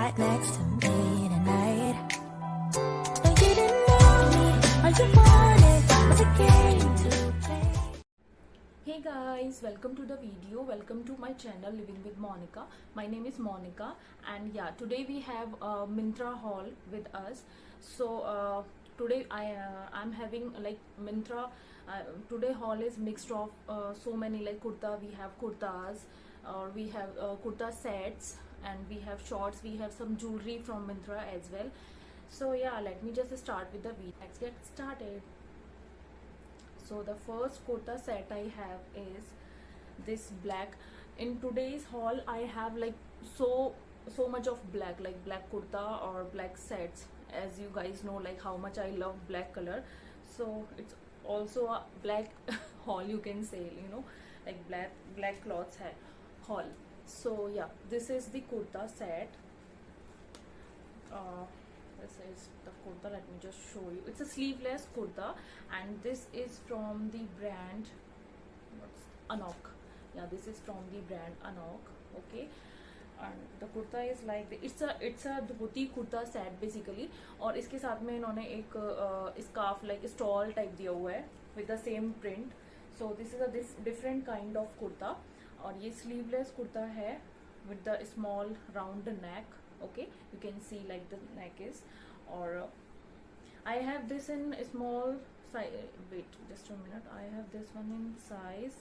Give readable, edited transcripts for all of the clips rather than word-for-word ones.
right next to me tonight. No, you didn't know me, all you wanted was a game to play. Hey guys, welcome to the video. Welcome to my channel Living with Monica. My name is Monica, and yeah, today we have a Myntra haul with us. So today I'm having like Myntra. Today haul is mixed of so many like kurta. We have kurtas, or we have kurta sets, and we have shorts. We have some jewelry from Myntra as well. So yeah, let me just start with the video. Let's get started. So the first kurta set I have is this black. In today's haul I have like so much of black, like black kurta or black sets. As you guys know, like how much I love black color, so it's also a black haul, you can say, you know, like black cloths hai haul. So yeah, this is the kurta set. This is the kurta. Let me just show you. It's a sleeveless kurta, and this is from the brand Anok. Yeah, this is from the brand Anok. Okay, and the kurta is like it's a dhoti kurta set basically. और इसके साथ में इन्होंने एक scarf like stole type दिया हुआ है with the same print. So this is a different kind of kurta, और ये sleeveless kurta है with the small round neck. Okay, you can see like the neck is, or I have this in small size. Wait just a minute, I have this one in size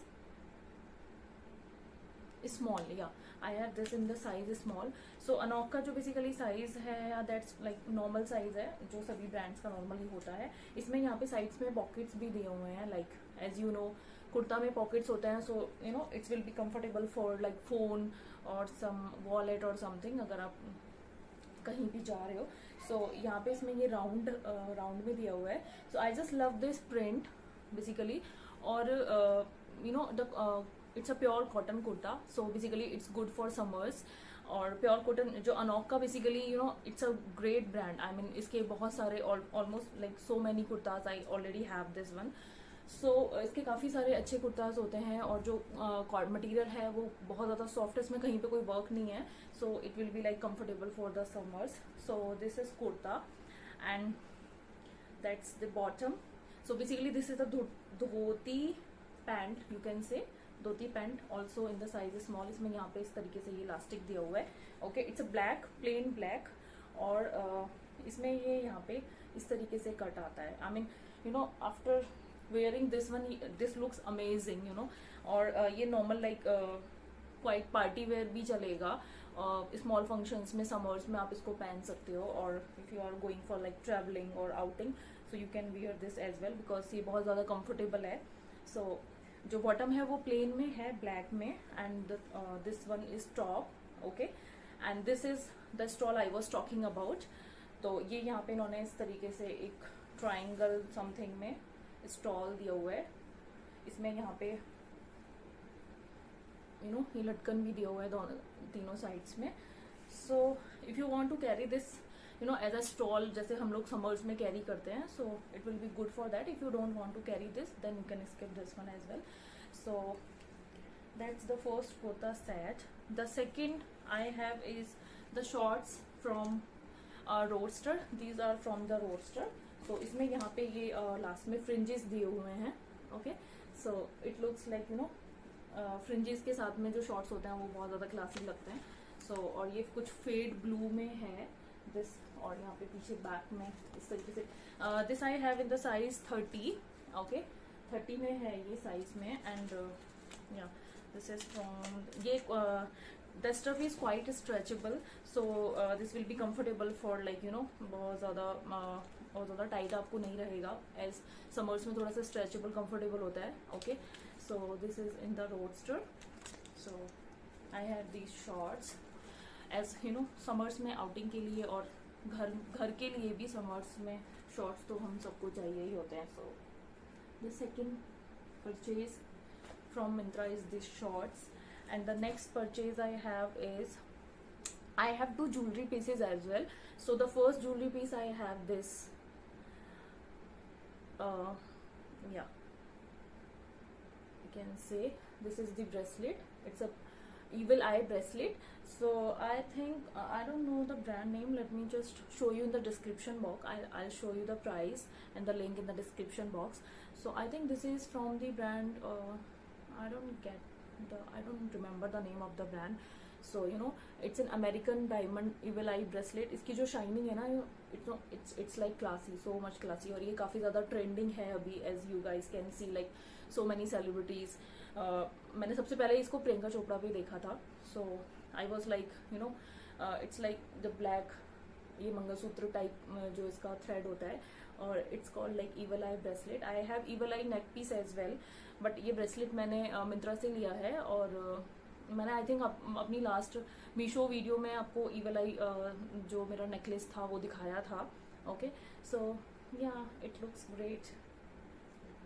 small. Yeah, I have this in the size small. So Anouk का जो basically size है, that's like normal size है जो सभी brands का normally होता है. इसमें यहाँ पे साइड्स में पॉकेट्स भी दिए हुए हैं, like as you know kurta में पॉकेट्स होते हैं. So you know it's will be comfortable for like phone और सम वॉलेट और समथिंग, अगर आप कहीं भी जा रहे हो. सो यहाँ पे इसमें ये राउंड में दिया हुआ है. So I just love this print basically. और you know the it's a pure cotton kurta, so basically it's good for summers. और प्योर कॉटन जो अनोक का basically you know it's a great brand. I mean इसके बहुत सारे almost like so many kurtas I already have this one. So इसके काफ़ी सारे अच्छे कुर्ताज होते हैं, और जो मटेरियल है वो बहुत ज़्यादा सॉफ्ट है, इसमें कहीं पे कोई वर्क नहीं है. सो it will be like comfortable for the summers. So this is kurta and that's the bottom. So basically this is a dhoti pant, you can say dhoti pant also in the size small. इसमें यहाँ पे इस तरीके से ये elastic दिया हुआ है. Okay, it's a black, plain black, और इसमें ये यहाँ पे इस तरीके से कट आता है. I mean you know after wearing this one, this looks amazing, you know. और ये normal like quite party wear भी चलेगा. स्मॉल फंक्शंस में, समर्स में आप इसको पहन सकते हो. और if you are going for like travelling और outing, so you can wear this as well, because ये बहुत ज़्यादा कंफर्टेबल है. सो जो बॉटम है वो प्लेन में है, ब्लैक में, and this one is top. Okay, and this is the stall I was talking about. तो ये यहाँ पे इन्होंने इस तरीके से एक ट्राइंगल समथिंग में स्टॉल दिया हुआ है. इसमें यहाँ पे यू नो ये लटकन भी दिया हुआ है दोनों तीनों साइड्स में. So if you want to carry this you know as a stole, जैसे हम लोग समर्स में कैरी करते हैं, so it will be good for that. If you don't want to carry this, then you can skip this one as well. So that's the first kurta set. The second I have is the shorts from Roadster. These are from the Roadster. So इसमें यहाँ पे ये last में fringes दिए हुए हैं. Okay, so it looks like you no fringes के साथ में जो शॉर्ट्स होते हैं वो बहुत ज़्यादा क्लासिक लगते हैं. सो और ये कुछ फेड ब्लू में है दिस, और यहाँ पे पीछे बैक में इस तरीके से. This I have in the size 30. Okay, 30 में है ये साइज में. एंड या this is from ये the stuff is quite stretchable, so this will be comfortable for like you know बहुत ज़्यादा टाइट आपको नहीं रहेगा, एज समर्स में थोड़ा सा स्ट्रेचेबल कंफर्टेबल होता है. Okay, so this is in the Roadster. So I have these shorts as you know summers में आउटिंग के लिए, और घर के लिए भी समर्स में शॉर्ट्स तो हम सबको चाहिए ही होते हैं. So the second purchase from Myntra is these shorts, and the next purchase I have is I have two jewelry pieces as well. So the first jewelry piece I have this yeah, you can say this is the bracelet. evil eye bracelet. So I think I don't know the brand name. Let me just show you in the description box. I'll show you the price and the link in the description box. So I think this is from the brand. I don't remember the name of the brand. So you know, it's an American diamond evil eye bracelet. इसकी जो shining है ना, it's like classy, so much classy. और ये काफी ज़्यादा trending है अभी, as you guys can see, like so many celebrities. मैंने सबसे पहले इसको प्रियंका चोपड़ा पे देखा था. So I was like, you know, it's like the black, ये मंगलसूत्र टाइप जो इसका थ्रेड होता है, और it's called like evil eye bracelet. I have evil eye neck piece as well, but ये ब्रेसलेट मैंने मिंत्रा से लिया है. और मैंने आई थिंक अपनी लास्ट मीशो वीडियो में आपको ईवल आई जो मेरा नेकलेस था वो दिखाया था. Okay, so yeah it looks great,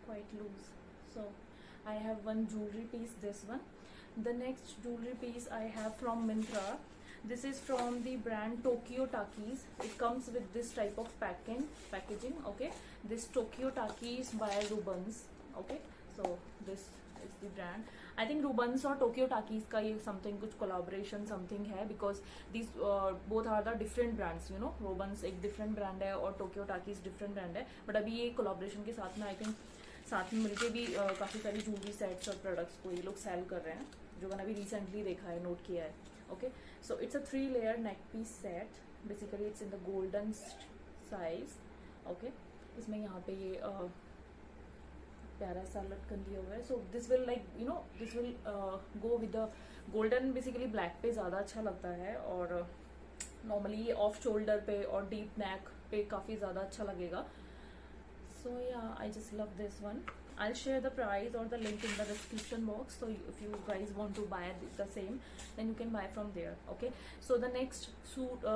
quite loose. So I have one jewelry piece, this one. The next jewelry piece I have from Myntra. This is from the brand Tokyo Takis. It comes with this type of packaging. Okay, this Tokyo Takis by Rubens. Okay, so this is the brand. I think Rubens और Tokyo Takis का ये something कुछ collaboration something है, because these both are the different brands. You know, Rubens एक different brand है और Tokyo Takis different brand है. But अभी ये collaboration के साथ में I think साथ में मिलके भी काफ़ी सारी ज्वेलरी सेट्स और प्रोडक्ट्स को ये लोग सेल कर रहे हैं, जो मैंने अभी रिसेंटली देखा है, नोट किया है. Okay, so it's a 3 layer neck piece set. Basically it's in the golden size. Okay, इसमें यहाँ पे ये प्यारा सा लटकन दिया हुआ है. So this will like you no, this will go with the golden. Basically black पे ज़्यादा अच्छा लगता है, और नॉर्मली ये ऑफ शोल्डर पे और डीप नेक पे काफ़ी ज़्यादा अच्छा लगेगा. So yeah, I just love this one. I'll share the price or the link in the description box. So if you guys want to buy the same, then you can buy from there. Okay. So the next suit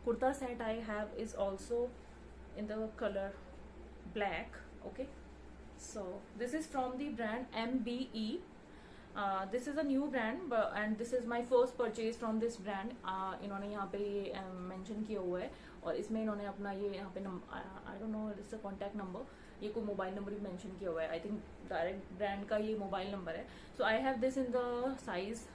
kurta set I have is also in the color black. Okay. So this is from the brand MBE. This is a new brand, and this is my first purchase from this brand. इन्होंने यहाँ पे mention किया हुआ है, और इसमें इन्होंने अपना ये यहाँ पे आई डोंट नो इसका कॉन्टैक्ट नंबर, ये कोई मोबाइल नंबर भी मेंशन किया हुआ है. आई थिंक डायरेक्ट ब्रांड का ये मोबाइल नंबर है. So I have this in the size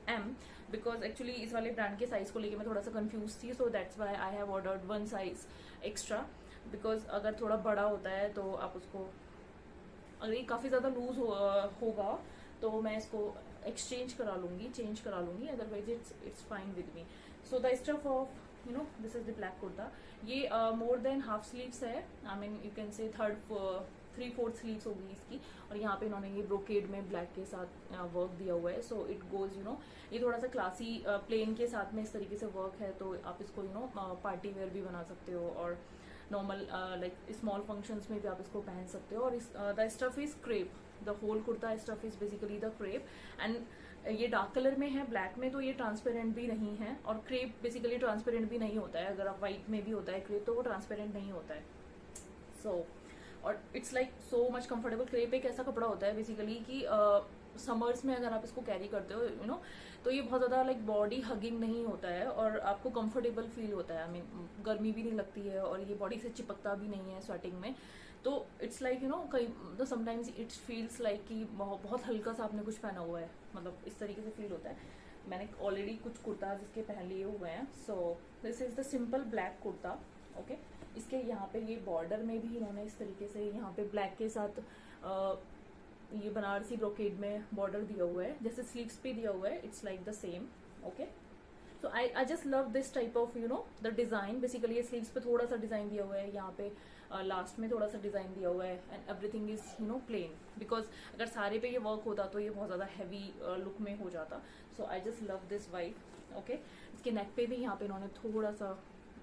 M, because actually इस वाले ब्रांड के साइज को लेके मैं थोड़ा सा कंफ्यूज थी. So that's why I have ordered 1 size extra, because अगर थोड़ा बड़ा होता है तो आप उसको, अगर ये काफ़ी ज़्यादा लूज होगा तो मैं इसको एक्सचेंज करा लूँगी, चेंज करा लूँगी. Otherwise it's fine with me. So the stuff of you know, this is the black kurta. ये मोर देन हाफ स्लीव्स है. I mean you can say 3/4 sleeves होगी इसकी, और यहाँ पे इन्होंने ये ब्रोकेड में ब्लैक के साथ वर्क दिया हुआ है. So it goes you know, ये थोड़ा सा क्लासी प्लेन के साथ में इस तरीके से वर्क है, तो आप इसको यू नो पार्टी वेयर भी बना सकते हो, और नॉर्मल लाइक स्मॉल फंक्शंस में भी आप इसको पहन सकते हो. और the stuff is crepe. The whole kurta stuff is basically the crepe, and ये डार्क कलर में है, ब्लैक में तो ये ट्रांसपेरेंट भी नहीं है, और क्रेप बेसिकली ट्रांसपेरेंट भी नहीं होता है. अगर आप व्हाइट में भी होता है क्रेप तो वो ट्रांसपेरेंट नहीं होता है. सो और it's like so much comfortable. Crepe एक ऐसा कपड़ा होता है बेसिकली कि समर्स में अगर आप इसको कैरी करते हो यू नो, तो ये बहुत ज़्यादा लाइक बॉडी हगिंग नहीं होता है, और आपको कंफर्टेबल फील होता है. आई मीन गर्मी भी नहीं लगती है, और ये बॉडी से चिपकता भी नहीं है स्वेटिंग में. तो इट्स लाइक यू नो, कई तो समटाइम्स इट फील्स लाइक कि बहुत हल्का सा आपने कुछ पहना हुआ है, मतलब इस तरीके से फील होता है. मैंने ऑलरेडी कुछ कुर्ता इसके पहन लिए हुए हैं. सो this is the simple black kurta. Okay, इसके यहाँ पे ये बॉर्डर में भी इन्होंने इस तरीके से यहाँ पे ब्लैक के साथ ये बनारसी ब्रोकेड में बॉर्डर दिया हुआ है, जैसे स्लीव्स पे दिया हुआ है. It's like the same. Okay, so I just love this type of you know the design. Basically ये स्लीव्स पे थोड़ा सा डिजाइन दिया हुआ है, यहाँ पे लास्ट में थोड़ा सा डिजाइन दिया हुआ है, and everything is you know plain, because अगर सारे पे ये वर्क होता तो ये बहुत ज्यादा हैवी लुक में हो जाता. So I just love this vibe. Okay, इसके नेक पे भी यहाँ पे इन्होंने थोड़ा सा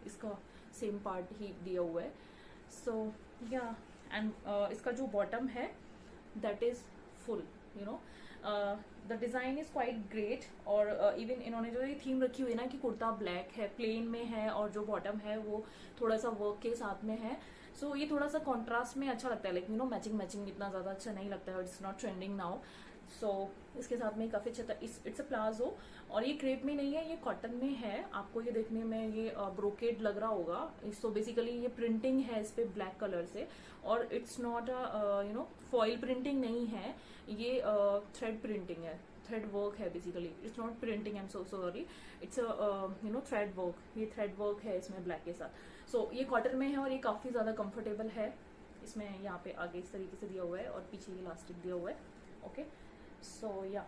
इसका सेम पार्ट ही दिया हुआ है. सो या, एंड इसका जो बॉटम है that is full you know. The design is quite great, और इवन इन्होंने जो ये थीम रखी हुई है ना कि कुर्ता ब्लैक है, प्लेन में है, और जो बॉटम है वो थोड़ा सा वर्क के साथ में है. सो ये थोड़ा सा कॉन्ट्रास्ट में अच्छा लगता है, लाइक यू नो मैचिंग इतना ज़्यादा अच्छा नहीं लगता है, और इट्स नॉट ट्रेंडिंग नाउ. सो इसके साथ में काफ़ी अच्छा था. इट्स अ प्लाजो, और ये क्रेप में नहीं है, ये कॉटन में है. आपको ये देखने में ये ब्रोकेड लग रहा होगा. सो बेसिकली ये प्रिंटिंग है इस पे ब्लैक कलर से, और it's not a you know foil printing नहीं है, ये थ्रेड प्रिंटिंग है. थ्रेड वर्क है basically, it's not printing, I am so sorry, it's you know thread work, ये थ्रेड वर्क है इसमें ब्लैक के साथ। सो ये कॉटन में है और ये काफ़ी ज़्यादा कंफर्टेबल है। इसमें यहाँ पे आगे इस तरीके से दिया हुआ है और पीछे ये इलास्टिक दिया हुआ है। Okay, so yeah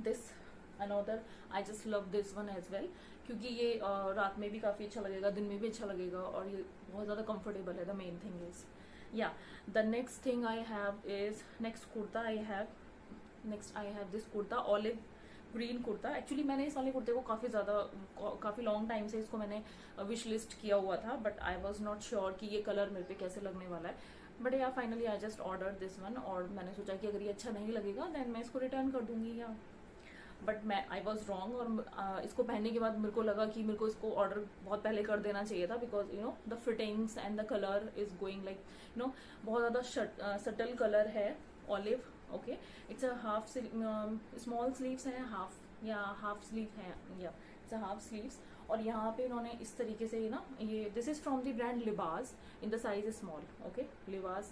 this another, I just love this one as well, क्योंकि ये रात में भी काफ़ी अच्छा लगेगा, दिन में भी अच्छा लगेगा और ये बहुत ज़्यादा कंफर्टेबल है। द मेन थिंग इज या the next thing I have is next kurta I have this kurta, olive green kurta. Actually मैंने इस वाले कुर्ते को काफ़ी लॉन्ग टाइम से इसको मैंने विश लिस्ट किया हुआ था, but I was not sure कि ये कलर मेरे पे कैसे लगने वाला है। बट या finally I just order this one, और मैंने सोचा कि अगर ये अच्छा नहीं लगेगा देन मैं इसको रिटर्न कर दूंगी या, बट मैं आई वॉज रॉन्ग। और इसको पहनने के बाद मेरे को लगा कि मेरे को इसको ऑर्डर बहुत पहले कर देना चाहिए था, because you know the fittings and the colour is going like you no बहुत ज़्यादा सटल कलर है olive. Okay, it's a half small sleeves हैं, हाफ स्लीव है या इट्स अ हाफ स्लीव्स। और यहाँ पे इन्होंने इस तरीके से ना, ये this is from the brand Libas in the size small. Okay, Libas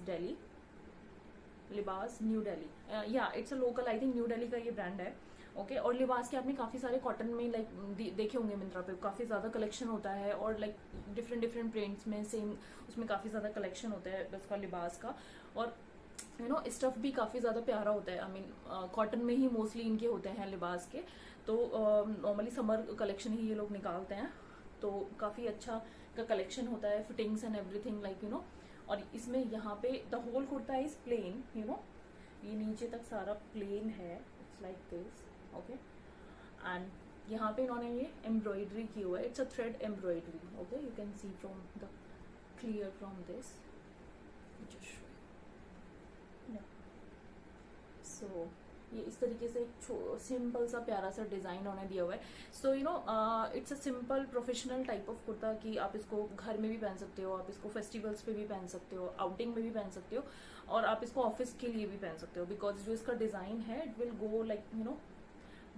New Delhi, या it's a local, I think New Delhi का ये ब्रांड है। ओके, और लिबास के आपने काफ़ी सारे कॉटन में लाइक देखे होंगे मिंत्रा पे, काफ़ी ज़्यादा कलेक्शन होता है और लाइक डिफरेंट प्रिंट्स में सेम उसमें काफ़ी ज़्यादा कलेक्शन होता है उसका लिबास का। और यू नो स्टफ भी काफ़ी ज़्यादा प्यारा होता है, आई मीन कॉटन में ही मोस्टली इनके होते हैं लिबास के। तो नॉर्मली समर कलेक्शन ही ये लोग निकालते हैं, तो काफ़ी अच्छा का कलेक्शन होता है, fittings and everything like you know. और इसमें यहाँ पे the whole kurta is plain, you know ये नीचे तक सारा प्लेन है, it's like this. Okay, and यहाँ पे इन्होंने ये एम्ब्रॉयडरी की हुआ है, it's a thread embroidery. Okay, you can see from the clear from this, so ये इस तरीके से एक सिंपल सा प्यारा सा डिजाइन उन्होंने दिया हुआ है। सो you know it's a simple professional type of kurta कि आप इसको घर में भी पहन सकते हो, आप इसको फेस्टिवल्स पे भी पहन सकते हो, आउटिंग में भी पहन सकते हो, और आप इसको ऑफिस के लिए भी पहन सकते हो, बिकॉज जो इसका डिजाइन है it will go like you no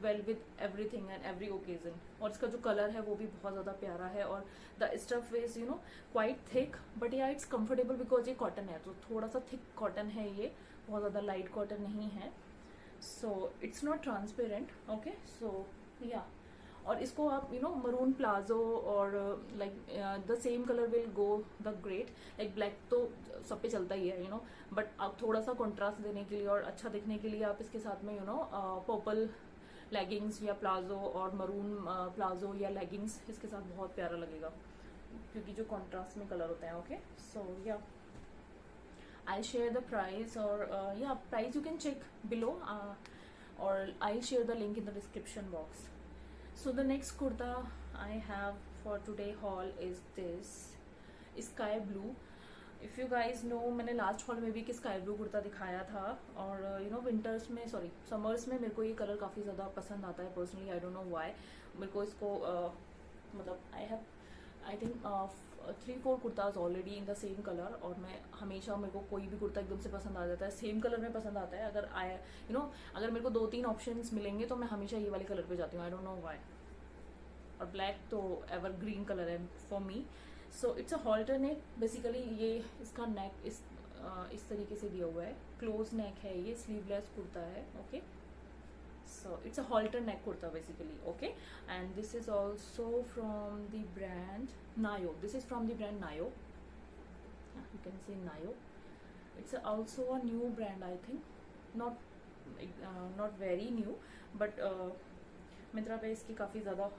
well with everything and every occasion. और इसका जो कलर है वो भी बहुत ज़्यादा प्यारा है, और the stuff is you know quite thick, but या इट्स कंफर्टेबल बिकॉज ये कॉटन है, तो थोड़ा सा थिक कॉटन है ये, बहुत ज़्यादा लाइट कॉटन नहीं है। So it's not transparent. Okay, so yeah, और इसको आप यू नो मरून प्लाजो और like the same colour will go the great, like black तो सब पे चलता ही है यू नो, बट आप थोड़ा सा कॉन्ट्रास्ट देने के लिए और अच्छा दिखने के लिए आप इसके साथ में यू नो पर्पल लेगिंग्स या प्लाजो और मरून प्लाजो या लेगिंग्स इसके साथ बहुत प्यारा लगेगा, क्योंकि जो कॉन्ट्रास्ट में कलर होता है। ओके, सो या I'll share the price, or yeah, price you can check below, or I'll share the link in the description box. So the next kurta I have for today haul is this sky blue. If you guys know, मैंने last hall में भी एक sky blue kurta दिखाया था, और you no winters में summers में मेरे को ये कलर काफ़ी ज़्यादा पसंद आता है personally, I don't know why. मेरे को इसको मतलब I think 3-4 kurtas already in the same colour, और मैं हमेशा मेरे को कोई भी कुर्ता एकदम से पसंद आ जाता है, सेम कलर में पसंद आता है। अगर अगर मेरे को 2-3 ऑप्शंस मिलेंगे तो मैं हमेशा ये वाले कलर पे जाती हूँ, आई डोंट नो व्हाई। और ब्लैक तो एवर ग्रीन कलर है for me. So it's a halter neck basically, ये इसका नेक इस तरीके से दिया हुआ है, क्लोज नेक है, ये स्लीवलेस कुर्ता है। Okay, so it's a halter neck kurta basically. Okay, and this is also from the brand Nayo. This is from the brand Nayo. You can see Nayo. It's also a new brand, I think. Not very new, but Myntra पे इसकी काफ़ी ज़्यादा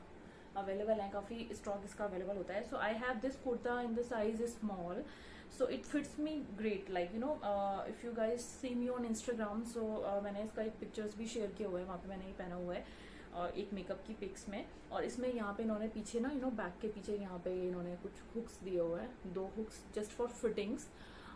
available है, काफ़ी stock इसका available होता है। So I have this kurta in the size small, so it fits me great, like you know if you guys see me on Instagram, so मैंने इसका एक पिक्चर्स भी शेयर किया हुआ है, वहाँ पे मैंने ये पहना हुआ है एक मेकअप की पिक्स में। और इसमें यहाँ पे इन्होंने पीछे ना यू नो बैक के पीछे यहाँ पे इन्होंने कुछ हुक्स दिए हुए हैं, 2 हुक्स जस्ट फॉर फिटिंग्स।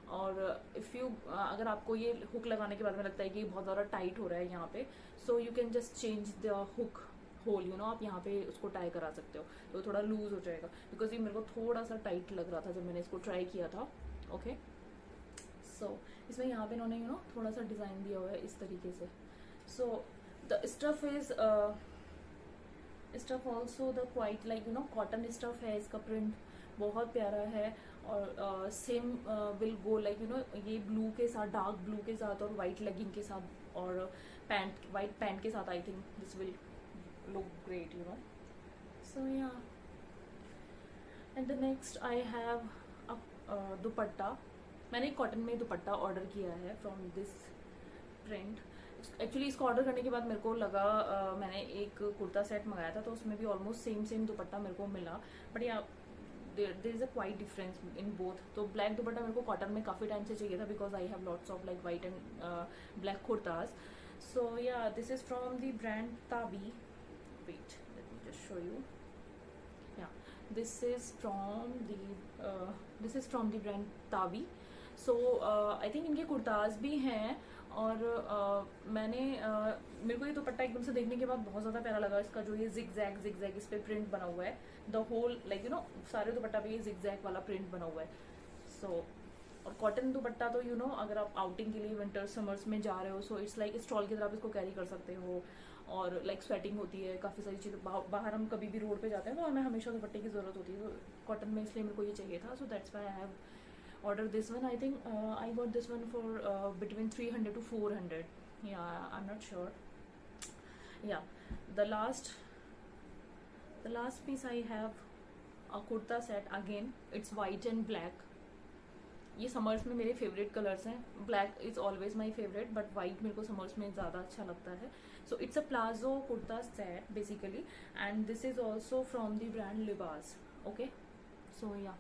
और इफ़ यू अगर आपको ये हुक लगाने के बाद में लगता है कि बहुत ज़्यादा टाइट हो रहा है यहाँ पे, so you can just change the hook hole, you know आप यहाँ पे उसको टाई करा सकते हो, तो थोड़ा लूज हो जाएगा, बिकॉज ये मेरे को थोड़ा सा टाइट लग रहा था जब मैंने इसको ट्राई किया था। ओके, सो इसमें यहाँ पे इन्होंने यू नो थोड़ा सा डिज़ाइन दिया हुआ है इस तरीके से। So the stuff is stuff also the quite like you no cotton stuff है, इसका प्रिंट बहुत प्यारा है, और same will go like you know ये ब्लू के साथ, डार्क ब्लू के साथ और वाइट लेगिंग के साथ, और पैंट, वाइट पैंट के साथ I think this will look great, you know. So yeah, and the next I have dupatta. मैंने एक कॉटन में दुपट्टा ऑर्डर किया है फ्रॉम दिस प्रिंट. एक्चुअली इसको ऑर्डर करने के बाद मेरे को लगा मैंने एक कुर्ता सेट मंगाया था तो उसमें भी ऑलमोस्ट सेम दुपट्टा मेरे को मिला, but yeah there is a quite difference in both. तो ब्लैक दुपट्टा मेरे को कॉटन में काफ़ी टाइम से चाहिए था because I have lots of like white and black kurtas. So yeah, this is from the brand Taabi. Wait, let me just show you. Yeah, this is from the brand Tabi. So I think इनके कुर्ताज भी हैं और मेरे को ये दुपट्टा एकदम से देखने के बाद बहुत ज़्यादा प्यारा लगा. इसका जो ये जिग-जैग इस पे प्रिंट बना हुआ है, the whole like you know सारे दुपट्टा पे ये जिग-जैग वाला प्रिंट बना हुआ है. सो और कॉटन दुपट्टा तो यू नो अगर आप आउटिंग के लिए विंटर समर्स में जा रहे हो सो इट्स लाइक स्टॉल की तरह आप इसको कैरी कर सकते हो. और लाइक स्वेटिंग होती है, काफ़ी सारी चीज़ें बाहर हम कभी भी रोड पे जाते हैं तो हमें हमेशा दुपट्टे की ज़रूरत होती है. तो कॉटन में इसलिए मेरे को ये चाहिए था. So that's why I have order this one. I think I got this one for between 300 to 400. Yeah, I am not sure. Yeah, the last piece I have a kurta set. Again it's white and black. ये summers में मेरे favourite colours हैं. Black is always my favourite but white मेरे को summers में ज़्यादा अच्छा लगता है. So it's a palazzo kurta set basically and this is also from the brand लिबास. ओके, सो या,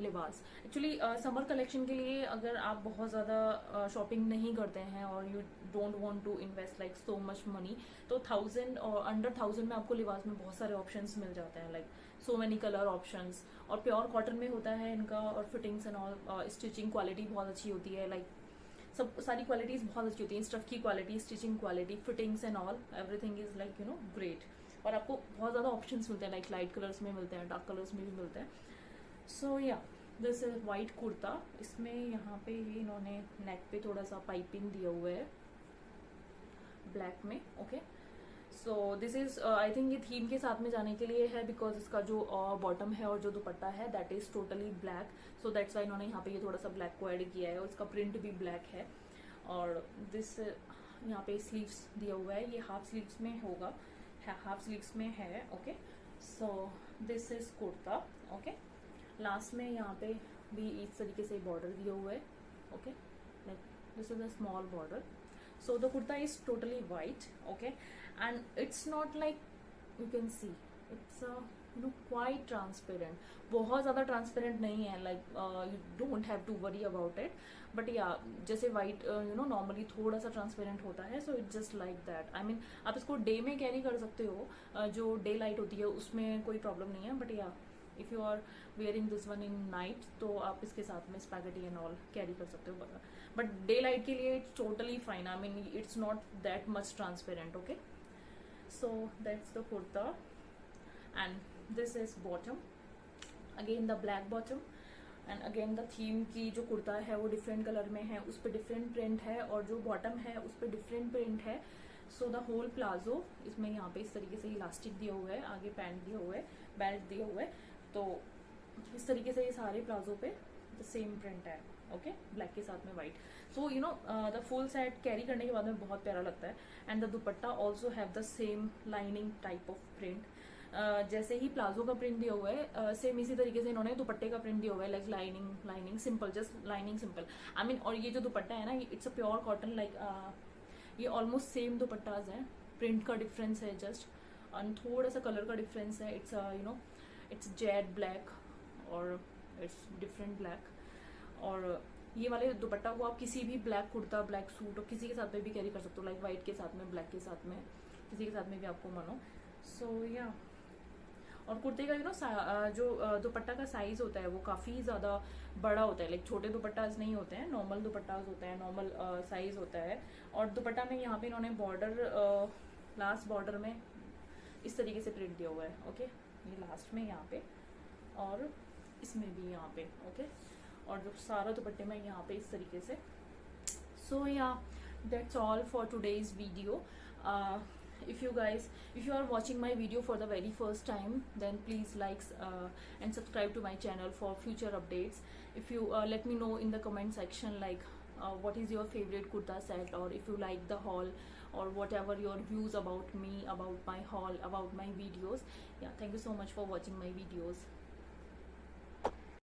लिबास. एक्चुअली समर कलेक्शन के लिए अगर आप बहुत ज़्यादा शॉपिंग नहीं करते हैं और you don't want to invest like so much money तो 1000 और अंडर 1000 में आपको लिबास में बहुत सारे ऑप्शंस मिल जाते हैं, like so many colour options. और प्योर कॉटन में होता है इनका और fittings and all. Stitching quality बहुत अच्छी होती है, लाइक सब सारी क्वालिटीज बहुत अच्छी होती हैं. स्टफ की quality, stitching quality, fittings and all everything is like you no great. और आपको बहुत ज़्यादा ऑप्शंस मिलते हैं, लाइक लाइट कलर्स में मिलते हैं, डार्क कलर्स में भी मिलते हैं. सो yeah, this is white kurta. इसमें यहाँ पे ये इन्होंने नेक पे थोड़ा सा पाइपिंग दिया हुआ है ब्लैक में. Okay, so this is I think ये थीम के साथ में जाने के लिए है बिकॉज इसका जो बॉटम है और जो दुपट्टा है that is totally black. So that's why इन्होंने यहाँ पे ये थोड़ा सा ब्लैक को ऐड किया है और इसका प्रिंट भी ब्लैक है. और दिस यहाँ पे स्लीव्स दिया हुआ है, ये हाफ स्लीव्स में होगा, हाफ स्लीव्स में है. Okay, so this is kurta. Okay, last में यहाँ पे भी इस तरीके से बॉर्डर दिया हुआ है. Okay, like this is a small border. So the kurta is totally white, okay, and it's not like you can see it's quite transparent. बहुत ज़्यादा ट्रांसपेरेंट नहीं है, like you don't have to worry about it. But yeah, जैसे white normally थोड़ा सा transparent होता है, so it's just like that. I mean आप इसको डे में कैरी कर सकते हो, जो डे लाइट होती है उसमें कोई प्रॉब्लम नहीं है. But yeah, if you are wearing this one in night तो आप इसके साथ में स्पैगेटी एंड ऑल कैरी कर सकते हो. बट डे लाइट के लिए it's totally fine. I mean it's not that much transparent. Okay, so that's the kurta and this is bottom. Again the black bottom and again the theme की जो कुर्ता है वो different colour में है, उस पर डिफरेंट प्रिंट है और जो बॉटम है उस पर डिफरेंट प्रिंट है. सो द होल प्लाजो इसमें यहाँ पे इस तरीके से इलास्टिक दिया हुआ है, आगे पैंट दिया हुआ है, बेल्ट दिया हुआ है. तो इस तरीके से ये सारे प्लाजो पे द सेम प्रिंट है. ओके, ब्लैक के साथ में white. So you know the full set carry करने के बाद में बहुत प्यारा लगता है. And the dupatta also have the same lining type of print. जैसे ही प्लाजो का प्रिंट दिया हुआ है सेम इसी तरीके से इन्होंने दुपट्टे का प्रिंट दिया हुआ है, like lining simple, just lining simple. I mean और ये जो दुपट्टा है ना, it's a pure cotton, like ये ऑलमोस्ट सेम दुपट्टाज हैं. प्रिंट का डिफरेंस है जस्ट, और थोड़ा सा कलर का डिफरेंस है. इट्स इट्स जेड ब्लैक और इट्स डिफरेंट ब्लैक. और ये वाले दुपट्टा को आप किसी भी ब्लैक कुर्ता, ब्लैक सूट और किसी के साथ में भी कैरी कर सकते हो, लाइक वाइट के साथ में, ब्लैक के साथ में, किसी के साथ में भी आपको मानो. सो या, और कुर्ते का जो दुपट्टा का साइज होता है वो काफ़ी ज़्यादा बड़ा होता है, लाइक छोटे दुपट्टाज नहीं होते हैं, नॉर्मल दुपट्टाज होते हैं, नॉर्मल साइज होता है. और दुपट्टा में यहाँ पे इन्होंने बॉर्डर, लास्ट बॉर्डर में इस तरीके से प्रिंट दिया हुआ है. ओके, ये लास्ट में यहाँ पे और इसमें भी यहाँ पे. ओके, और जो सारा दुपट्टे में यहाँ पे इस तरीके से. सो या, that's all for today's video. if you are watching my video for the very first time, then please like and subscribe to my channel for future updates. If you let me know in the comment section like what is your favorite kurta set, or if you like the haul, or whatever your views about me, about my haul, about my videos. Yeah, thank you so much for watching my videos.